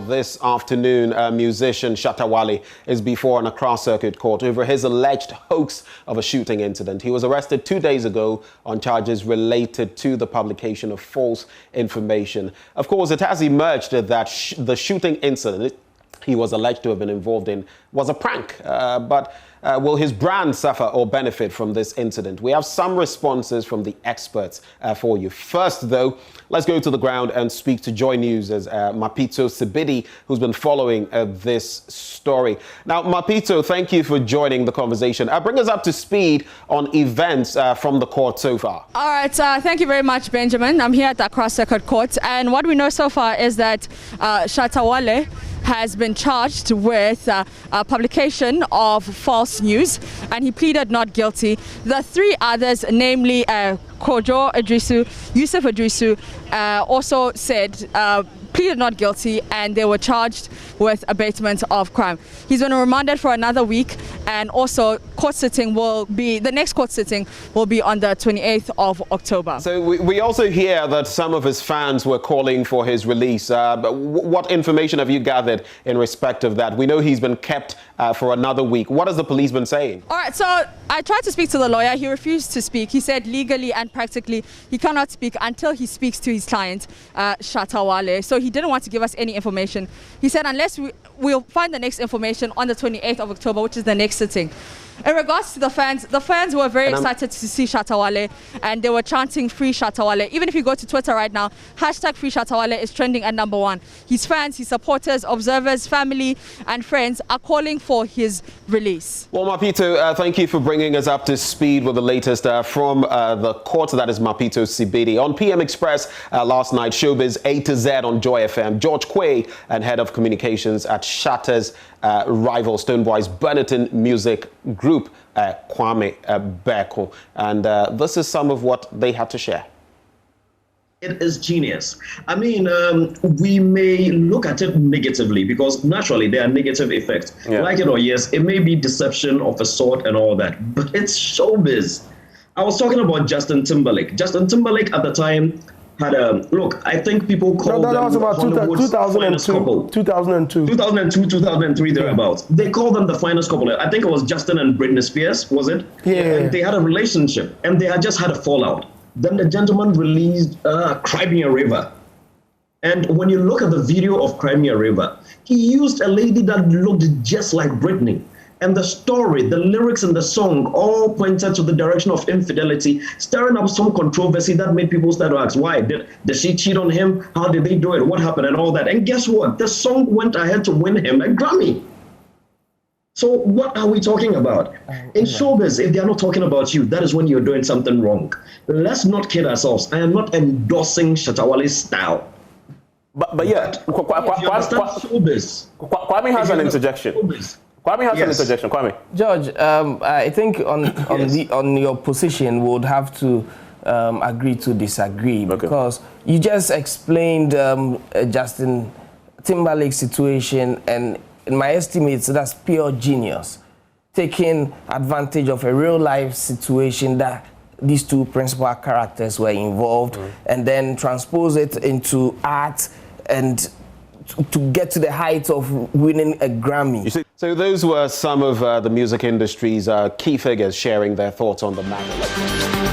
this afternoon, musician Shatta Wale is before an Accra Circuit Court over his alleged hoax of a shooting incident. He was arrested 2 days ago on charges related to the publication of false information. Of course, it has emerged that the shooting incident he was alleged to have been involved in was a prank. But will his brand suffer or benefit from this incident? We have some responses from the experts for you. First, though, let's go to the ground and speak to Joy News' Mapito Sibidi, who's been following this story. Now, Mapito, thank you for joining the conversation. Bring us up to speed on events from the court so far. All right, thank you very much, Benjamin. I'm here at the Accra Circuit Court, and what we know so far is that Shatta Wale has been charged with publication of false news, and he pleaded not guilty. The three others, namely Kojo Idrisu, Yusuf Idrisu, also said pleaded not guilty, and they were charged with abatement of crime. He's been remanded for another week, and also the next court sitting will be on the 28th of October. So we also hear that some of his fans were calling for his release. But what information have you gathered in respect of that? We know he's been kept for another week. What has the police been saying? All right, so I tried to speak to the lawyer. He refused to speak. He said legally and practically he cannot speak until he speaks to his client, Shatta Wale. So he didn't want to give us any information. He said unless we'll find the next information on the 28th of October, which is the next sitting. In regards to the fans were very excited to see Shatta Wale, and they were chanting "Free Shatta Wale." Even if you go to Twitter right now, hashtag Free Shatta Wale is trending at #1. His fans, his supporters, observers, family and friends are calling for his release. Well, Mapito, thank you for bringing us up to speed with the latest from the court. That is Mapito Sibidi. On PM Express last night, Showbiz A to Z on Joy FM. George Quay, and head of communications at Shatta's rival Stonebwoy's Burniton Music Group, Kwame Beko. And this is some of what they had to share. It is genius. I mean, we may look at it negatively because naturally there are negative effects. Yeah. Like it or yes, it may be deception of a sort and all that, but it's showbiz. I was talking about Justin Timberlake. Justin Timberlake at the time had a look. I think people called them was about Hollywood's finest couple. 2002, 2003 thereabouts. They called them the finest couple. I think it was Justin and Britney Spears, was it? Yeah. And they had a relationship, and they had just had a fallout. Then the gentleman released Cry Me a River. And when you look at the video of Cry Me a River, he used a lady that looked just like Britney. And the story, the lyrics in the song all pointed to the direction of infidelity, stirring up some controversy that made people start to ask, why? Did she cheat on him? How did they do it? What happened? And all that. And guess what? The song went ahead to win him a Grammy. So what are we talking about? In showbiz, if they are not talking about you, that is when you're doing something wrong. Let's not kid ourselves. I am not endorsing Shatta Wale's style. But yeah, Kwame has an interjection. Kwame has an interjection. Kwame. George, I think on your position, we would have to agree to disagree, because you just explained Justin Timberlake's situation, and in my estimates, that's pure genius, taking advantage of a real-life situation that these two principal characters were involved, and then transpose it into art and to get to the height of winning a Grammy. You see, so those were some of the music industry's key figures sharing their thoughts on the matter.